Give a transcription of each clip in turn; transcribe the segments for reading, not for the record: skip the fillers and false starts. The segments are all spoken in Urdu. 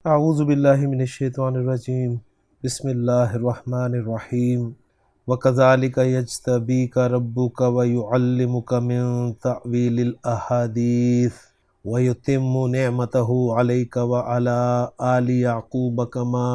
اعوذ باللہ من الشیطان الرجیم بسم اللہ الرحمن الرحیم وَكَذَلِكَ يَجْتَبِيكَ رَبُّكَ وَيُعَلِّمُكَ مِن تَأْوِيلِ الْأَحَادِيثِ وَيُتِمُّ نِعْمَتَهُ عَلَيْكَ وَعَلَىٰ آلِ يَعْقُوبَ كَمَا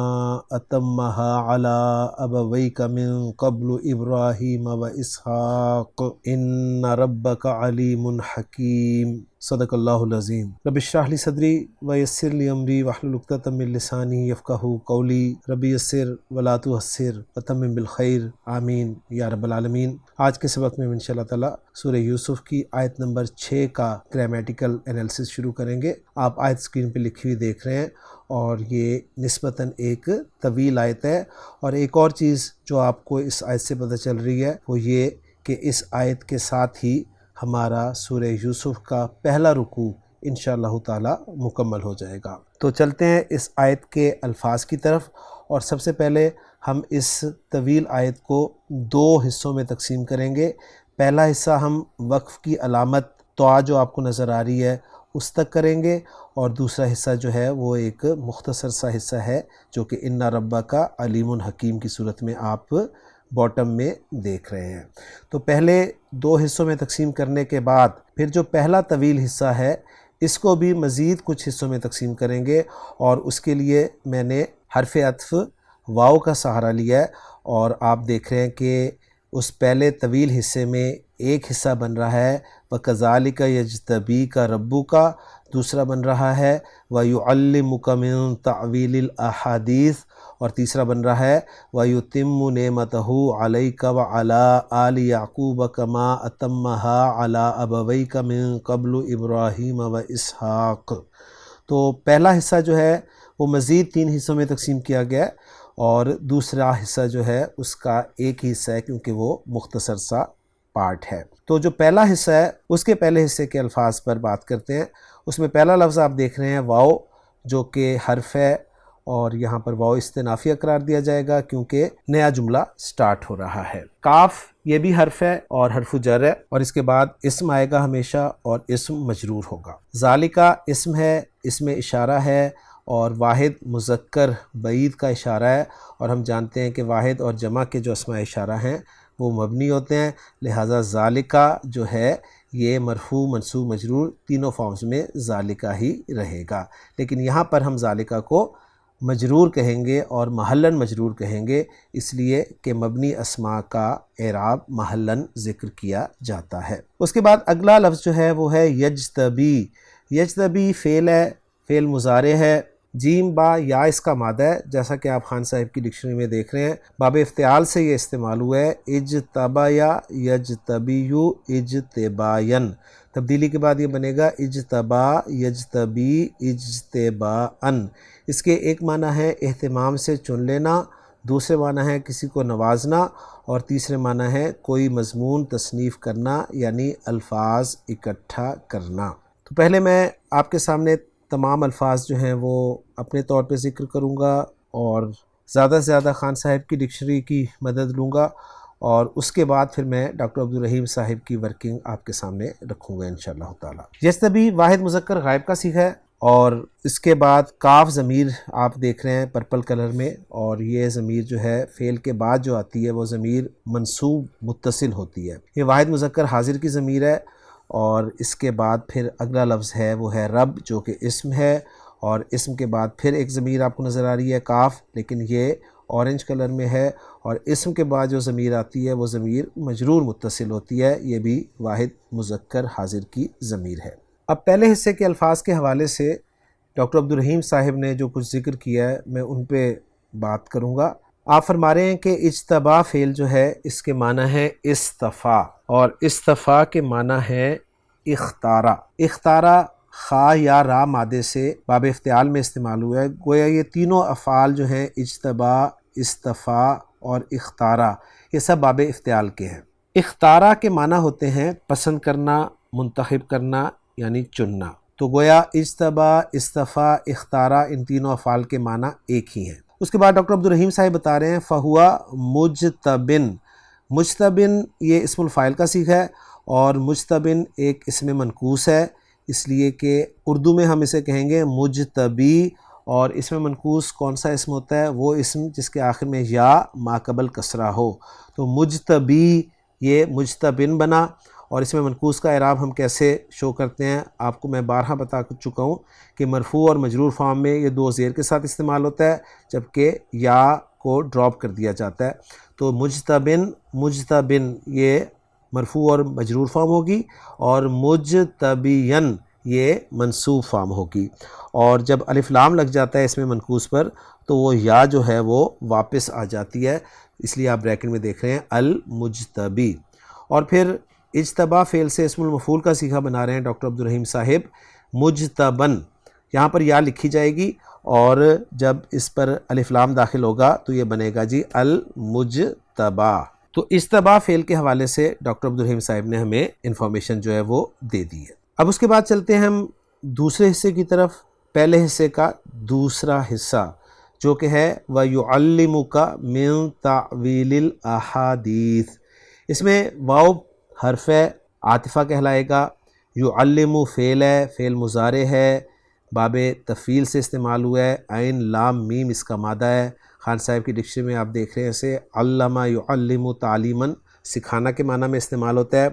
أَتَمَّهَا عَلَىٰ أَبَوَيْكَ مِن قَبْلُ إِبْرَاهِيمَ وَإِسْحَاقَ إِنَّ رَبَّكَ عَلِيمٌ حَكِيمٌ صدق اللہ العظیم۔ رب اشرح لی صدری ویسر لی امری واحلل عقدۃ من لسانی یفقہوا قولی رب یسر ولا تعسر وتمم بالخیر آمین یا رب العالمین۔ آج کے سبق میں انشاءاللہ تعالی سورہ یوسف کی آیت نمبر 6 کا گرامیٹیکل انالیسس شروع کریں گے۔ آپ آیت اسکرین پہ لکھی ہوئی دیکھ رہے ہیں اور یہ نسبتاً ایک طویل آیت ہے، اور ایک اور چیز جو آپ کو اس آیت سے پتہ چل رہی ہے وہ یہ کہ اس آیت کے ساتھ ہی ہمارا سورہ یوسف کا پہلا رکوع انشاءاللہ تعالی مکمل ہو جائے گا۔ تو چلتے ہیں اس آیت کے الفاظ کی طرف، اور سب سے پہلے ہم اس طویل آیت کو 2 حصوں میں تقسیم کریں گے۔ پہلا حصہ ہم وقف کی علامت طا جو آپ کو نظر آ رہی ہے اس تک کریں گے، اور دوسرا حصہ جو ہے وہ ایک مختصر سا حصہ ہے جو کہ ان ربک علیم حکیم کی صورت میں آپ باٹم میں دیکھ رہے ہیں۔ تو پہلے 2 حصوں میں تقسیم کرنے کے بعد پھر جو پہلا طویل حصہ ہے اس کو بھی مزید کچھ حصوں میں تقسیم کریں گے، اور اس کے لیے میں نے حرف عطف واو کا سہارا لیا ہے، اور آپ دیکھ رہے ہیں کہ اس پہلے طویل حصے میں ایک حصہ بن رہا ہے وَكَذَلِكَ يَجْتَبِيكَ رَبُّكَ، دوسرا بن رہا ہے وَيُعَلِّمُكَ مِن تَأْوِيلِ الْأَحَادِيثِ، اور تیسرا بن رہا ہے وَيُتِمُّ نِعْمَتَهُ عَلَيْكَ وَعَلَىٰ آلِ يَعْقُوبَ كَمَا أَتَمَّهَا عَلَىٰ أَبَوَيْكَ مِن قَبْلُ إِبْرَاهِيمَ وَإِسْحَاقَ۔ تو پہلا حصہ جو ہے وہ مزید 3 حصوں میں تقسیم کیا گیا ہے، اور دوسرا حصہ جو ہے اس کا ایک ہی حصہ ہے کیونکہ وہ مختصر سا پارٹ ہے۔ تو جو پہلا حصہ ہے اس کے پہلے حصے کے الفاظ پر بات کرتے ہیں۔ اس میں پہلا لفظ آپ دیکھ رہے ہیں واو، جو کہ حرف ہے، اور یہاں پر واو استنافیہ قرار دیا جائے گا کیونکہ نیا جملہ سٹارٹ ہو رہا ہے۔ کاف یہ بھی حرف ہے اور حرف جر ہے، اور اس کے بعد اسم آئے گا ہمیشہ، اور اسم مجرور ہوگا۔ ذالکہ اسم ہے، اسم اشارہ ہے، اور واحد مذکر بعید کا اشارہ ہے، اور ہم جانتے ہیں کہ واحد اور جمع کے جو اسماء اشارہ ہیں وہ مبنی ہوتے ہیں، لہٰذا ذالکہ جو ہے یہ مرفوع منصوب مجرور تینوں فارمز میں ذالکہ ہی رہے گا، لیکن یہاں پر ہم ذالکہ کو مجرور کہیں گے اور محلاً مجرور کہیں گے، اس لیے کہ مبنی اسماء کا اعراب محلاً ذکر کیا جاتا ہے۔ اس کے بعد اگلا لفظ جو ہے وہ ہے یجتبی۔ یجتبی فعل ہے، فعل مضارع ہے، جیم با یا اس کا مادہ ہے، جیسا کہ آپ خان صاحب کی ڈکشنری میں دیکھ رہے ہیں، باب افتعال سے یہ استعمال ہوا ہے، اجتبایا یجتبیو اجتباین، تبدیلی کے بعد یہ بنے گا اجتبا یجتبی اجتباءن۔ اس کے ایک معنی ہے اہتمام سے چن لینا، دوسرے معنی ہے کسی کو نوازنا، اور تیسرے معنی ہے کوئی مضمون تصنیف کرنا یعنی الفاظ اکٹھا کرنا۔ تو پہلے میں آپ کے سامنے تمام الفاظ جو ہیں وہ اپنے طور پہ ذکر کروں گا، اور زیادہ سے زیادہ خان صاحب کی ڈکشنری کی مدد لوں گا، اور اس کے بعد پھر میں ڈاکٹر عبدالرحیم صاحب کی ورکنگ آپ کے سامنے رکھوں گا انشاءاللہ تعالی۔ یجتبی واحد مذکر غائب کا صیغہ ہے، اور اس کے بعد کاف ضمیر آپ دیکھ رہے ہیں پرپل کلر میں، اور یہ ضمیر جو ہے فعل کے بعد جو آتی ہے وہ ضمیر منصوب متصل ہوتی ہے، یہ واحد مذکر حاضر کی ضمیر ہے، اور اس کے بعد پھر اگلا لفظ ہے وہ ہے رب، جو کہ اسم ہے، اور اسم کے بعد پھر ایک ضمیر آپ کو نظر آ رہی ہے کاف، لیکن یہ اورنج کلر میں ہے، اور اسم کے بعد جو ضمیر آتی ہے وہ ضمیر مجرور متصل ہوتی ہے، یہ بھی واحد مذکر حاضر کی ضمیر ہے۔ اب پہلے حصے کے الفاظ کے حوالے سے ڈاکٹر عبدالرحیم صاحب نے جو کچھ ذکر کیا ہے میں ان پہ بات کروں گا۔ آپ فرما رہے ہیں کہ اجتبا فعل جو ہے اس کے معنی ہے استفا، اور استفا کے معنی ہے اختارا۔ اختارا خا یا را مادے سے باب افتعال میں استعمال ہوا ہے، گویا یہ تینوں افعال جو ہیں اجتبا، استفا اور اختارا یہ سب باب افتعال کے ہیں۔ اختارا کے معنی ہوتے ہیں پسند کرنا، منتخب کرنا یعنی چننا، تو گویا اجتبا، استفا، اختارا ان تینوں افعال کے معنی ایک ہی ہیں۔ اس کے بعد ڈاکٹر عبدالرحیم صاحب بتا رہے ہیں فہوا مجتبن۔ مجتبن یہ اسم الفاعل کا صیغہ ہے، اور مجتبن ایک اسم منقوص ہے، اس لیے کہ اردو میں ہم اسے کہیں گے مجتبی، اور اس میں منقوص کون سا اسم ہوتا ہے؟ وہ اسم جس کے آخر میں یا ما قبل کسرہ ہو. تو مجتبی یہ مجتبن بنا. اور اس میں منقوص کا اعراب ہم کیسے شو کرتے ہیں؟ آپ کو میں بارہا بتا چکا ہوں کہ مرفوع اور مجرور فارم میں یہ دو زیر کے ساتھ استعمال ہوتا ہے، جبکہ یا کو ڈراپ کر دیا جاتا ہے. تو مجتبن یہ مرفوع اور مجرور فارم ہوگی، اور مجتبین یہ منصوب فارم ہوگی. اور جب الف لام لگ جاتا ہے اس میں منقوص پر تو وہ یا جو ہے وہ واپس آ جاتی ہے، اس لیے آپ بریکٹ میں دیکھ رہے ہیں المجتبی. اور پھر اجتبا فعل سے اسم المفعول کا صیغہ بنا رہے ہیں ڈاکٹر عبدالرحیم صاحب. مجتبن یہاں پر یا لکھی جائے گی، اور جب اس پر الف لام داخل ہوگا تو یہ بنے گا جی المجتبا. تو اجتبا فعل کے حوالے سے ڈاکٹر عبدالرحیم صاحب نے ہمیں انفارمیشن جو ہے وہ دے دی ہے. اب اس کے بعد چلتے ہیں ہم دوسرے حصے کی طرف. پہلے حصے کا دوسرا حصہ جو کہ ہے وَيُعَلِّمُكَ مِن تَعْوِيلِ الْأَحَادِيثِ. اس میں واو حرف عاطفہ کہلائے گا. یعلم فعل ہے، فعل مضارع ہے، باب تفعیل سے استعمال ہوا ہے. عین لام میم اس کا مادہ ہے. خان صاحب کی ڈکشنری میں آپ دیکھ رہے ہیں اسے علامہ یعلم تعلیماً، سکھانا کے معنی میں استعمال ہوتا ہے.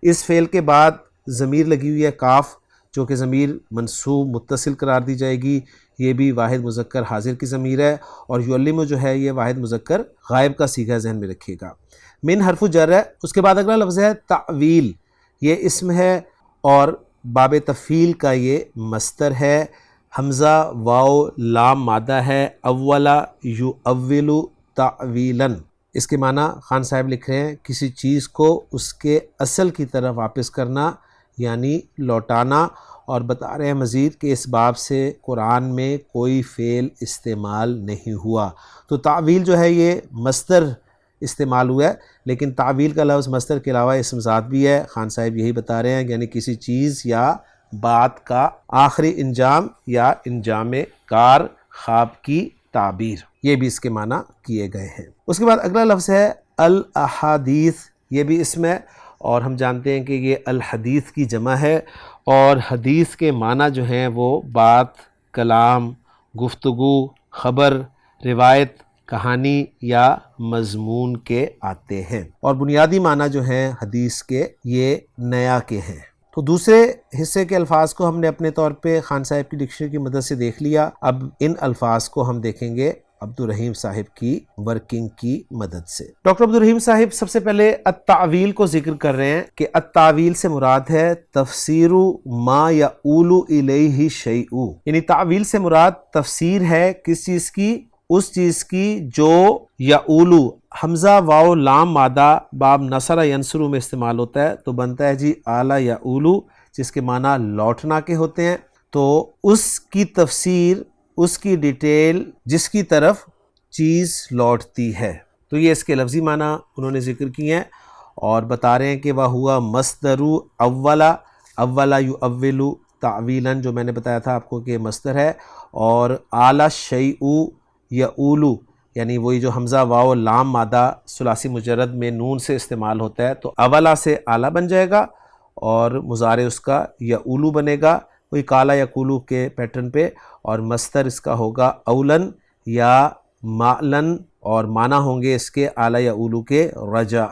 اس فعل کے بعد ضمیر لگی ہوئی ہے کاف، جو کہ ضمیر منصوب متصل قرار دی جائے گی. یہ بھی واحد مذکر حاضر کی ضمیر ہے، اور یعلم جو ہے یہ واحد مذکر غائب کا صیغہ ذہن میں رکھیے گا. من حرف جر ہے. اس کے بعد اگلا لفظ ہے تعویل. یہ اسم ہے اور باب تفعیل کا یہ مصدر ہے. حمزہ واو لام مادہ ہے. اولا یؤول تعویلاً. اس کے معنی خان صاحب لکھ رہے ہیں کسی چیز کو اس کے اصل کی طرف واپس کرنا، یعنی لوٹانا. اور بتا رہے ہیں مزید کہ اس باب سے قرآن میں کوئی فعل استعمال نہیں ہوا. تو تعویل جو ہے یہ مصدر استعمال ہوا ہے، لیکن تعویل کا لفظ مصدر کے علاوہ اسم ذات بھی ہے. خان صاحب یہی بتا رہے ہیں، یعنی کسی چیز یا بات کا آخری انجام یا انجام کار، خواب کی تعبیر، یہ بھی اس کے معنی کیے گئے ہیں. اس کے بعد اگلا لفظ ہے الاحادیث. یہ بھی اسم ہے، اور ہم جانتے ہیں کہ یہ الحدیث کی جمع ہے، اور حدیث کے معنی جو ہیں وہ بات، کلام، گفتگو، خبر، روایت، کہانی یا مضمون کے آتے ہیں. اور بنیادی معنی جو ہیں حدیث کے یہ نیا کے ہیں. تو دوسرے حصے کے الفاظ کو ہم نے اپنے طور پہ خان صاحب کی ڈکشنری کی مدد سے دیکھ لیا. اب ان الفاظ کو ہم دیکھیں گے عبدالرحیم صاحب کی ورکنگ کی مدد سے. ڈاکٹر عبدالرحیم صاحب سب سے پہلے التعویل کو ذکر کر رہے ہیں کہ التعویل سے مراد ہے تفسیر ما یؤول الیہ شیء. یعنی تعویل سے مراد تفسیر ہے کس چیز کی؟ اس چیز کی جو یؤول، حمزہ واو لام مادہ باب نصر ینصر میں استعمال ہوتا ہے، تو بنتا ہے جی اعلی یؤول، جس کے معنی لوٹنا کے ہوتے ہیں. تو اس کی تفسیر، اس کی ڈیٹیل جس کی طرف چیز لوٹتی ہے. تو یہ اس کے لفظی معنی انہوں نے ذکر کیے ہیں، اور بتا رہے ہیں کہ وہ ہوا مصدر اولا یؤول تعویلاً، جو میں نے بتایا تھا آپ کو کہ مصدر ہے. اور اعلی شیء یؤول، یعنی وہی جو حمزہ واو لام مادہ ثلاثی مجرد میں نون سے استعمال ہوتا ہے، تو اولا سے اعلیٰ بن جائے گا، اور مضارع اس کا یؤول بنے گا، وہی کالا یقولو کے پیٹرن پہ. اور مصدر اس کا ہوگا اولن یا مالن، اور معنی ہوں گے اس کے اعلی یؤول کے رجع،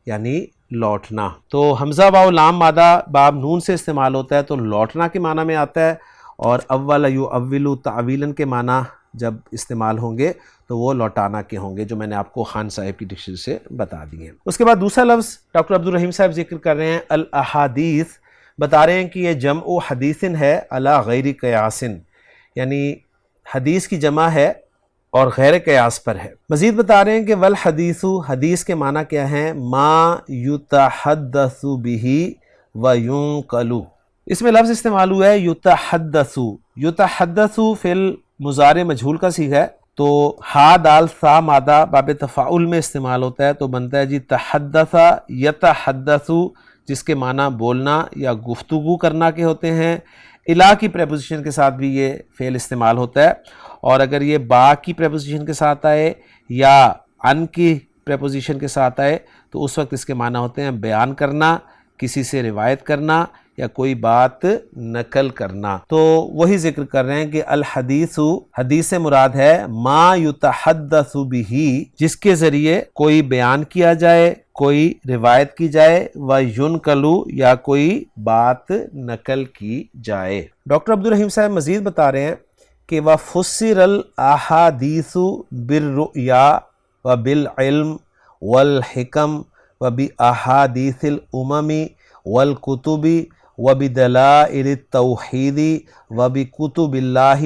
یعنی لوٹنا. تو حمزہ واو لام مادہ باب نون سے استعمال ہوتا ہے تو لوٹنا کے معنی میں آتا ہے، اور اول یؤول تعویلاً کے معنی جب استعمال ہوں گے تو وہ لوٹانا کے ہوں گے، جو میں نے آپ کو خان صاحب کی ڈکشنری سے بتا دیے. اس کے بعد دوسرا لفظ ڈاکٹر عبدالرحیم صاحب ذکر کر رہے ہیں الاحادیث. بتا رہے ہیں کہ یہ جمع حدیث ہے علی غیر قیاس، یعنی حدیث کی جمع ہے اور غیر قیاس پر ہے. مزید بتا رہے ہیں کہ والحدیث، حدیث کے معنی کیا ہیں؟ ما یتحدث بہ وینقل. اس میں لفظ استعمال ہوا ہے یتحدث. یتحدث فی المضارع مجہول کا صیغہ ہے، تو ہا دال ثا مادہ باب تفاعل میں استعمال ہوتا ہے، تو بنتا ہے جی تحدث یتحدث، جس کے معنی بولنا یا گفتگو کرنا کے ہوتے ہیں. الا کی پریپوزیشن کے ساتھ بھی یہ فعل استعمال ہوتا ہے، اور اگر یہ با کی پریپوزیشن کے ساتھ آئے یا ان کی پریپوزیشن کے ساتھ آئے تو اس وقت اس کے معنی ہوتے ہیں بیان کرنا کسی سے روایت کرنا یا کوئی بات نقل کرنا۔ تو وہی ذکر کر رہے ہیں کہ الحدیث، حدیث سے مراد ہے ما یتحدث بہ، جس کے ذریعے کوئی بیان کیا جائے، کوئی روایت کی جائے، وینقل، یا کوئی بات نقل کی جائے۔ ڈاکٹر عبدالرحیم صاحب مزید بتا رہے ہیں کہ وَفُسِّرَ الْأَحَادِيثُ بِالرُّؤْيَا وَبِالْعِلْمِ وَالْحِكَمِ وَبِأَحَادِيثِ الْأُمَمِ وَالْكُتُبِ وَبِدَلَائِلِ التَّوْحِيدِ وَبِكُتُبِ اللَّهِ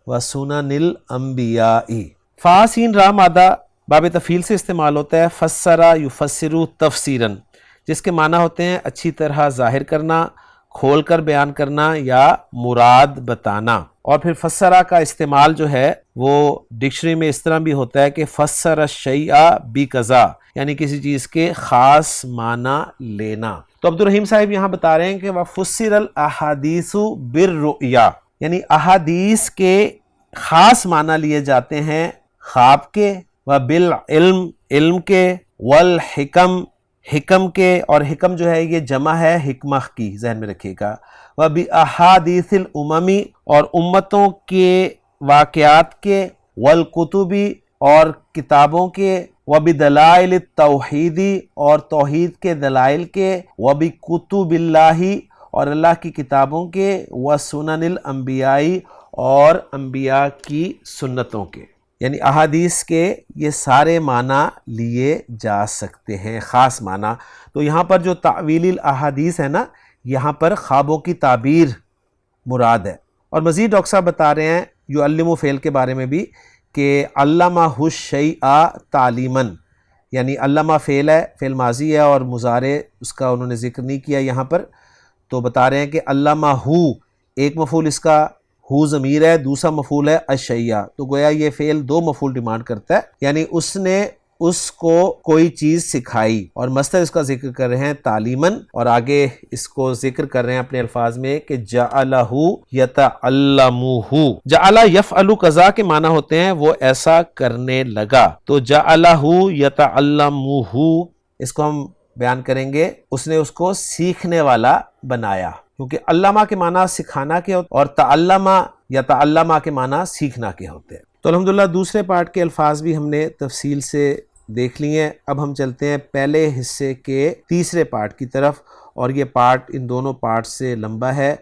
وَسُنَنِ الْأَنبِيَاءِ۔ فا سین را مادہ باب تفعیل سے استعمال ہوتا ہے فسرا یفسرو تفسیراً، جس کے معنی ہوتے ہیں اچھی طرح ظاہر کرنا، کھول کر بیان کرنا یا مراد بتانا۔ اور پھر فسرا کا استعمال جو ہے وہ ڈکشنری میں اس طرح بھی ہوتا ہے کہ فسر الشیء بکذا، یعنی کسی چیز کے خاص معنی لینا۔ تو عبدالرحیم صاحب یہاں بتا رہے ہیں کہ وَفُسِّرَ الْأَحَادِيثُ بِالرُّؤْيَا، یعنی احادیث کے خاص معنی لیے جاتے ہیں خواب کے، وَبِالْعِلْمِ، علم کے، وَالْحِكَمِ، حکم کے، اور حکم جو ہے یہ جمع ہے حکمہ کی، ذہن میں رکھیے گا، وَبِأَحَادِيثِ الْأُمَمِ، اور امتوں کے واقعات کے، وَالْكُتُبِ، اور کتابوں کے، وَبِدَلَائِلِ التَّوْحِيدِ، اور توحید کے دلائل کے، وَبِكُتُبِ اللَّهِ، اور اللہ کی کتابوں کے، وَسُنَنِ الْأَنبِيَاءِ، اور انبیاء کی سنتوں کے۔ یعنی احادیث کے یہ سارے معنی لیے جا سکتے ہیں، خاص معنی۔ تو یہاں پر جو تعویل الاحادیث ہے نا، یہاں پر خوابوں کی تعبیر مراد ہے۔ اور مزید ڈاکٹر صاحب بتا رہے ہیں یعلم فعل کے بارے میں بھی کہ علمہ الشیء تعلیماً، یعنی علمہ فعل ہے، فعل ماضی ہے اور مضارع اس کا انہوں نے ذکر نہیں کیا یہاں پر، تو بتا رہے ہیں کہ علمہ، ایک مفعول اس کا ہو ضمیر ہے، دوسرا مفعول ہے الشیء، تو گویا یہ فعل دو مفعول ڈیمانڈ کرتا ہے، یعنی اس نے اس کو کوئی چیز سکھائی، اور مصدر اس کا ذکر کر رہے ہیں تعلیماً، اور آگے اس کو ذکر کر رہے ہیں اپنے الفاظ میں کہ جعلہ یتعلمہ۔ جعل یفعل کذا کے معنی ہوتے ہیں وہ ایسا کرنے لگا، تو جعلہ یتعلمہ اس کو ہم بیان کریں گے اس نے اس کو سیکھنے والا بنایا، کیونکہ علامہ کے معنی سکھانا کے اور تعلمہ یا تعلمہ کے معنی سیکھنا کے ہوتے ہیں۔ تو الحمدللہ دوسرے پارٹ کے الفاظ بھی ہم نے تفصیل سے دیکھ لیے ہیں۔ اب ہم چلتے ہیں پہلے حصے کے تیسرے پارٹ کی طرف، اور یہ پارٹ ان دونوں پارٹ سے لمبا ہے،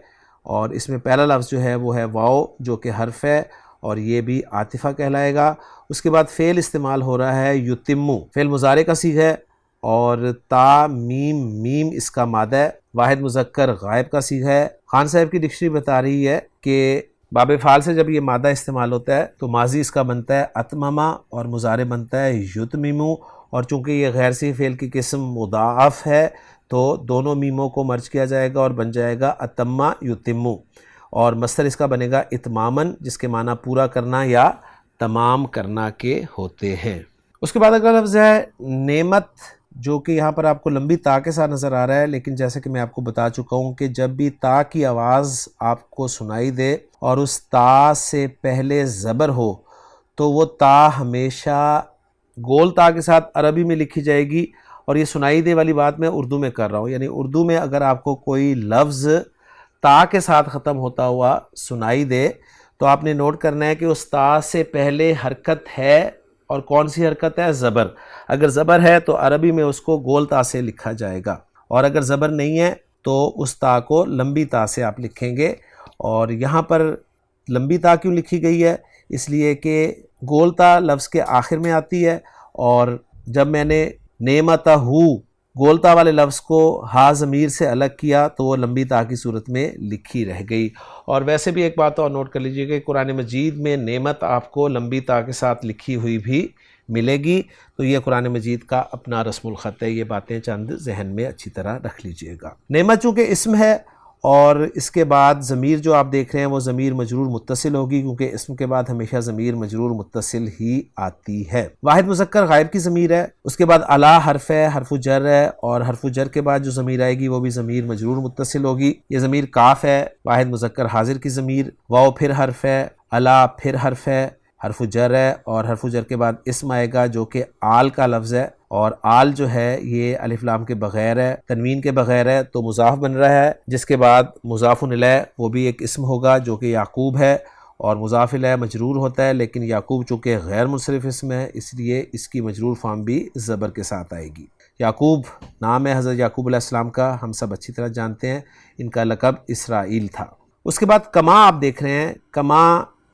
اور اس میں پہلا لفظ جو ہے وہ ہے واو، جو کہ حرف ہے اور یہ بھی عاطفہ کہلائے گا۔ اس کے بعد فعل استعمال ہو رہا ہے یتمو، فعل مضارع کا صیغہ ہے، اور تا میم اس کا مادہ ہے، واحد مذکر غائب کا صیغہ ہے۔ خان صاحب کی ڈکشنری بتا رہی ہے کہ باب فعال سے جب یہ مادہ استعمال ہوتا ہے تو ماضی اس کا بنتا ہے اتمما، اور مضارع بنتا ہے یتممو، اور چونکہ یہ غیر صحیح فعل کی قسم مضاعف ہے تو دونوں میموں کو مرج کیا جائے گا اور بن جائے گا اتما یتمو، اور مصدر اس کا بنے گا اتمامن، جس کے معنی پورا کرنا یا تمام کرنا کے ہوتے ہیں۔ اس کے بعد اگلا لفظ ہے نعمت، جو کہ یہاں پر آپ کو لمبی تا کے ساتھ نظر آ رہا ہے، لیکن جیسے کہ میں آپ کو بتا چکا ہوں کہ جب بھی تا کی آواز آپ کو سنائی دے اور اس تا سے پہلے زبر ہو تو وہ تا ہمیشہ گول تا کے ساتھ عربی میں لکھی جائے گی، اور یہ سنائی دے والی بات میں اردو میں کر رہا ہوں، یعنی اردو میں اگر آپ کو کوئی لفظ تا کے ساتھ ختم ہوتا ہوا سنائی دے تو آپ نے نوٹ کرنا ہے کہ اس تا سے پہلے حرکت ہے، اور کون سی حرکت ہے؟ زبر۔ اگر زبر ہے تو عربی میں اس کو گول تا سے لکھا جائے گا، اور اگر زبر نہیں ہے تو اس تا کو لمبی تا سے آپ لکھیں گے۔ اور یہاں پر لمبی تا کیوں لکھی گئی ہے؟ اس لیے کہ گول تا لفظ کے آخر میں آتی ہے، اور جب میں نے نعمتہ گول تا والے لفظ کو ہا ضمیر سے الگ کیا تو وہ لمبی تا کی صورت میں لکھی رہ گئی۔ اور ویسے بھی ایک بات اور نوٹ کر لیجئے کہ قرآن مجید میں نعمت آپ کو لمبی تا کے ساتھ لکھی ہوئی بھی ملے گی، تو یہ قرآن مجید کا اپنا رسم الخط ہے، یہ باتیں چند ذہن میں اچھی طرح رکھ لیجئے گا۔ نعمت چونکہ اسم ہے، اور اس کے بعد ضمیر جو آپ دیکھ رہے ہیں وہ ضمیر مجرور متصل ہوگی، کیونکہ اسم کے بعد ہمیشہ ضمیر مجرور متصل ہی آتی ہے۔ واحد مذکر غائب کی ضمیر ہے، اس کے بعد الا حرف ہے، حرف جر ہے، اور حرف جر کے بعد جو ضمیر آئے گی وہ بھی ضمیر مجرور متصل ہوگی۔ یہ ضمیر کاف ہے، واحد مذکر حاضر کی ضمیر، واو پھر حرف ہے، الا پھر حرف ہے، حرف جر ہے اور حرف جر کے بعد اسم آئے گا جو کہ آل کا لفظ ہے، اور آل جو ہے یہ الف لام کے بغیر ہے، تنوین کے بغیر ہے، تو مضاف بن رہا ہے، جس کے بعد مضاف الیہ وہ بھی ایک اسم ہوگا جو کہ یعقوب ہے، اور مضاف الیہ مجرور ہوتا ہے، لیکن یعقوب چونکہ غیر منصرف اسم ہے اس لیے اس کی مجرور فارم بھی زبر کے ساتھ آئے گی۔ یعقوب نام ہے حضرت یعقوب علیہ السلام کا، ہم سب اچھی طرح جانتے ہیں، ان کا لقب اسرائیل تھا۔ اس کے بعد کما آپ دیکھ رہے ہیں، کما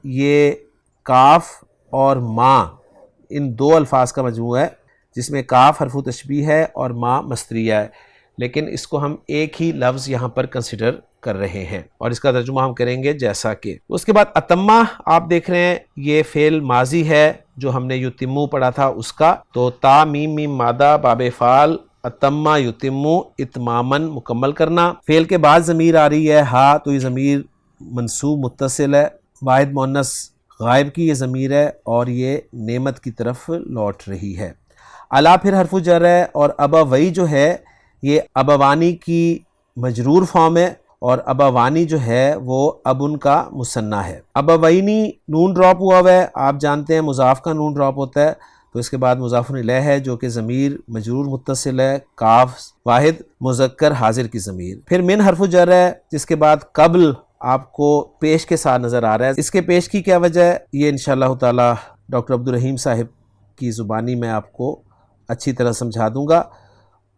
یہ کاف اور ماں ان دو الفاظ کا مجموعہ ہے، جس میں کاف حرف تشبیہ ہے اور ماں مصدریہ ہے، لیکن اس کو ہم ایک ہی لفظ یہاں پر کنسیڈر کر رہے ہیں اور اس کا ترجمہ ہم کریں گے جیسا کہ۔ اس کے بعد اتمہ آپ دیکھ رہے ہیں، یہ فعل ماضی ہے جو ہم نے یتمو پڑھا تھا اس کا، تو تا میم میم مادہ باب فعل اتمہ یتمو اتمامن مکمل کرنا۔ فعل کے بعد ضمیر آ رہی ہے ہا، تو یہ ضمیر منصوب متصل ہے، واحد مؤنث غائب کی یہ ضمیر ہے اور یہ نعمت کی طرف لوٹ رہی ہے۔ الا پھر حرف جر ہے، اور ابوئی جو ہے یہ ابوانی کی مجرور فارم ہے، اور ابوانی جو ہے وہ ابن کا مثنی ہے۔ ابوینی نون ڈراپ ہوا ہے، آپ جانتے ہیں مضاف کا نون ڈراپ ہوتا ہے، تو اس کے بعد مضاف الیہ ہے جو کہ ضمیر مجرور متصل ہے، کاف واحد مذکر حاضر کی ضمیر۔ پھر من حرف جر ہے، جس کے بعد قبل آپ کو پیش کے ساتھ نظر آ رہا ہے، اس کے پیش کی کیا وجہ ہے یہ انشاءاللہ تعالی ڈاکٹر عبدالرحیم صاحب کی زبانی میں آپ کو اچھی طرح سمجھا دوں گا۔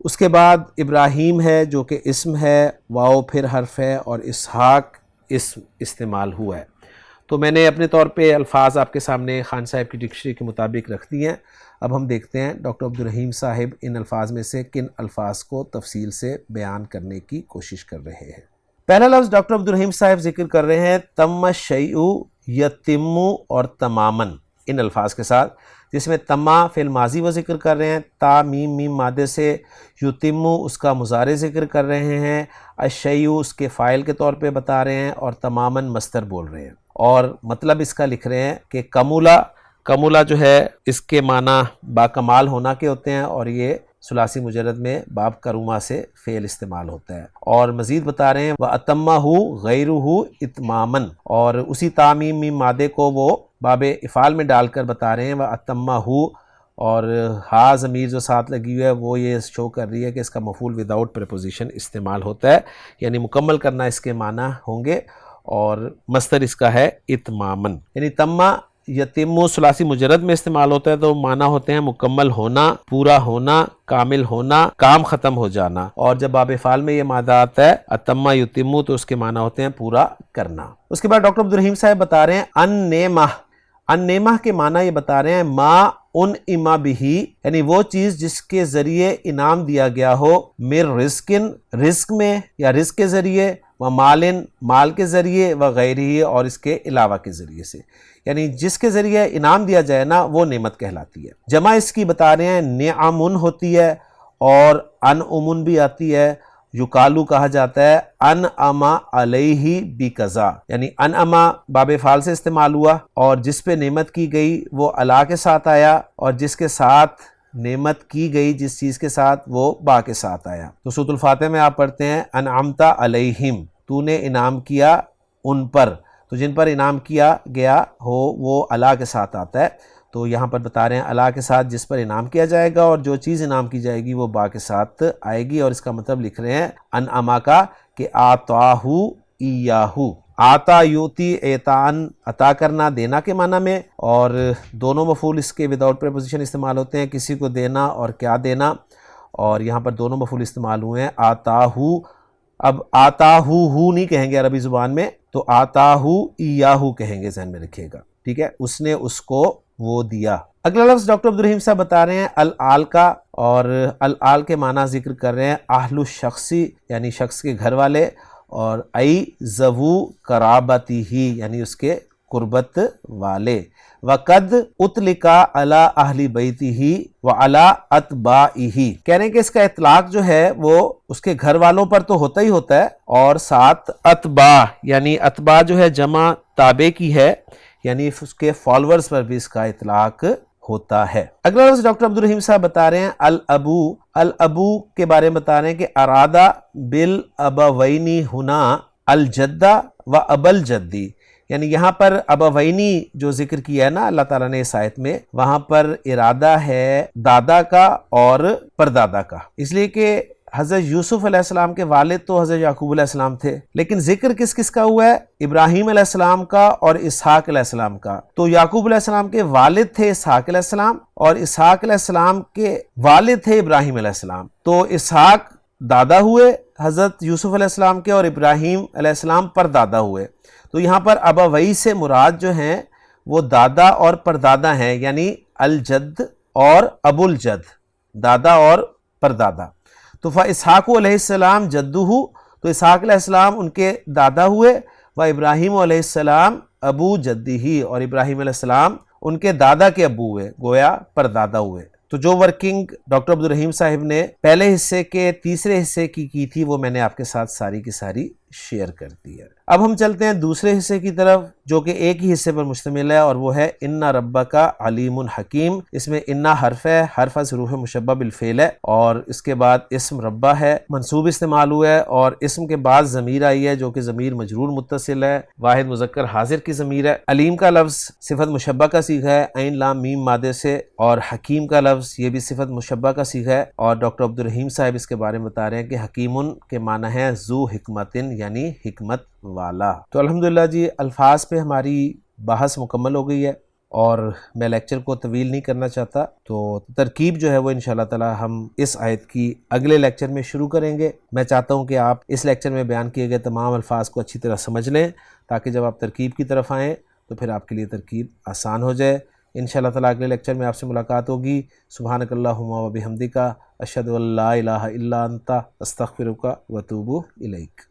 اس کے بعد ابراہیم ہے جو کہ اسم ہے، واو پھر حرف ہے، اور اسحاق اسم استعمال ہوا ہے۔ تو میں نے اپنے طور پہ الفاظ آپ کے سامنے خان صاحب کی ڈکشنری کے مطابق رکھ دی ہیں۔ اب ہم دیکھتے ہیں ڈاکٹر عبدالرحیم صاحب ان الفاظ میں سے کن الفاظ کو تفصیل سے بیان کرنے کی کوشش کر رہے ہیں۔ پہلا لفظ ڈاکٹر عبدالرحیم صاحب ذکر کر رہے ہیں تم الشیء یتم اور تمامن، ان الفاظ کے ساتھ، جس میں تما فعل ماضی وہ ذکر کر رہے ہیں، تا میم میم مادے سے، یتم اس کا مضارع ذکر کر رہے ہیں، الشیء اس کے فاعل کے طور پہ بتا رہے ہیں، اور تمامن مصدر بول رہے ہیں، اور مطلب اس کا لکھ رہے ہیں کہ کمولا جو ہے اس کے معنی باکمال ہونا کے ہوتے ہیں، اور یہ ثلاثی مجرد میں باب کروما سے فعل استعمال ہوتا ہے، اور مزید بتا رہے ہیں وَأَتَمَّهُ غَيْرُهُ اتمامن، اور اسی تامیم میم مادے کو وہ باب افعال میں ڈال کر بتا رہے ہیں وَأَتَمَّهُ، اور ہا ضمیر جو ساتھ لگی ہوئی ہے وہ یہ شو کر رہی ہے کہ اس کا مفعول وداؤٹ پریپوزیشن استعمال ہوتا ہے، یعنی مکمل کرنا اس کے معنی ہوں گے، اور مصدر اس کا ہے اتمامن، یعنی تمہ یتم ثلاثی مجرد میں استعمال ہوتا ہے تو معنی ہوتے ہیں مکمل ہونا، پورا ہونا، کامل ہونا، کام ختم ہو جانا، اور جب باب فعل میں یہ مادہ آتا ہے اتمہ یتم تو اس کے معنی ہوتے ہیں پورا کرنا۔ اس کے بعد ڈاکٹر عبدالرحیم صاحب بتا رہے ہیں ان نعمہ کے معنی یہ بتا رہے ہیں ما انعم بہی، یعنی وہ چیز جس کے ذریعے انعام دیا گیا ہو، مر رزقن رزق میں یا رزق کے ذریعے، و مالن مال کے ذریعے، و غیرہ اور اس کے علاوہ کے ذریعے سے، یعنی جس کے ذریعے انعام دیا جائے نا وہ نعمت کہلاتی ہے۔ جمع اس کی بتا رہے ہیں نعمن ہوتی ہے، اور انعمن بھی آتی ہے، یقالو کہا جاتا ہے انعم علیہ بکذا، یعنی انعم باب فعل سے استعمال ہوا، اور جس پہ نعمت کی گئی وہ علا کے ساتھ آیا، اور جس کے ساتھ نعمت کی گئی جس چیز کے ساتھ وہ با کے ساتھ آیا۔ تو سورۃ الفاتحہ میں آپ پڑھتے ہیں انعمت علیہم، تو نے انعام کیا ان پر، تو جن پر انعام کیا گیا ہو وہ علا کے ساتھ آتا ہے، تو یہاں پر بتا رہے ہیں علا کے ساتھ جس پر انعام کیا جائے گا، اور جو چیز انعام کی جائے گی وہ با کے ساتھ آئے گی، اور اس کا مطلب لکھ رہے ہیں انعما کا کہ آتاہو ایاہو، آتا یوتی اعطان عطا کرنا دینا کے معنی میں، اور دونوں مفعول اس کے وداؤٹ پریپوزیشن استعمال ہوتے ہیں، کسی کو دینا اور کیا دینا، اور یہاں پر دونوں مفعول استعمال ہوئے ہیں آتاہو۔ اب آتاہو نہیں کہیں گے عربی زبان میں، تو آتاہو ایاہو کہیں گے، ذہن میں رکھیے گا، ٹھیک ہے، اس نے اس کو وہ دیا۔ اگلا لفظ ڈاکٹر عبدالرحیم صاحب بتا رہے ہیں الآل کا، اور الآل کے معنی ذکر کر رہے ہیں اہل الشخصی، یعنی شخص کے گھر والے، اور ای ذو قرابتی ہی، یعنی اس کے قربت والے، وقد اطلقا علی اہل بیتی ہی وعلی اتباعہ، کہہ رہے ہیں کہ اس کا اطلاق جو ہے وہ اس کے گھر والوں پر تو ہوتا ہی ہوتا ہے، اور ساتھ اتباع، یعنی اتباع جو ہے جمع تابع کی ہے، یعنی اس کے فالورز پر بھی اس کا اطلاق ہوتا ہے۔ اگلا لفظ ڈاکٹر عبدالرحیم صاحب بتا رہے ہیں الابو کے بارے میں بتا رہے ہیں کہ ارادہ بالابوینی ہنا الجدہ و ابل جدی، یعنی یہاں پر ابوینی جو ذکر کیا ہے نا اللہ تعالیٰ نے اس آیت میں، وہاں پر ارادہ ہے دادا کا اور پردادا کا، اس لیے کہ حضرت یوسف علیہ السلام کے والد تو حضرت یعقوب علیہ السلام تھے، لیکن ذکر کس کس کا ہوا ہے؟ ابراہیم علیہ السلام کا اور اسحاق علیہ السلام کا۔ تو یعقوب علیہ السلام کے والد تھے اسحاق علیہ السلام، اور اسحاق علیہ السلام کے والد تھے ابراہیم علیہ السلام۔ تو اسحاق دادا ہوئے حضرت یوسف علیہ السلام کے، اور ابراہیم علیہ السلام پر دادا ہوئے۔ تو یہاں پر ابوئی سے مراد جو ہیں وہ دادا اور پردادا ہیں، یعنی الجد اور ابو الجد، دادا اور پردادا۔ تو فاسحاق علیہ السلام جدہ، تو اسحاق علیہ السلام ان کے دادا ہوئے، و ابراہیم علیہ السلام ابو جدہ، اور ابراہیم علیہ السلام ان کے دادا کے ابو ہوئے، گویا پردادا ہوئے۔ تو جو ورکنگ ڈاکٹر عبدالرحیم صاحب نے پہلے حصے کے تیسرے حصے کی تھی، وہ میں نے آپ کے ساتھ ساری کی ساری شیئر کر دی ہے۔ اب ہم چلتے ہیں دوسرے حصے کی طرف، جو کہ ایک ہی حصے پر مشتمل ہے، اور وہ ہے ان ربک علیم حکیم۔ اس میں ان حرف ہے، حرف از حروف مشبہ بالفعل ہے، اور اس کے بعد اسم ربہ ہے، منصوب استعمال ہوا ہے، اور اسم کے بعد ضمیر آئی ہے جو کہ ضمیر مجرور متصل ہے، واحد مذکر حاضر کی ضمیر ہے۔ علیم کا لفظ صفت مشبہ کا صیغہ ہے عین لام میم مادے سے، اور حکیم کا لفظ یہ بھی صفت مشبہ کا صیغہ ہے، اور ڈاکٹر عبدالرحیم صاحب اس کے بارے میں بتا رہے ہیں کہ حکیمن کے معنی ہے ذو حکمتن، یعنی حکمت والا۔ تو الحمدللہ جی الفاظ پہ ہماری بحث مکمل ہو گئی ہے، اور میں لیکچر کو طویل نہیں کرنا چاہتا، تو ترکیب جو ہے وہ انشاءاللہ تعالی ہم اس آیت کی اگلے لیکچر میں شروع کریں گے۔ میں چاہتا ہوں کہ آپ اس لیکچر میں بیان کیے گئے تمام الفاظ کو اچھی طرح سمجھ لیں، تاکہ جب آپ ترکیب کی طرف آئیں تو پھر آپ کے لیے ترکیب آسان ہو جائے۔ انشاءاللہ تعالی اگلے لیکچر میں آپ سے ملاقات ہوگی۔ سبحانک اللہم و بحمدک، اشہد ان لا الہ الا انت، استغفرک و اتوب الیک۔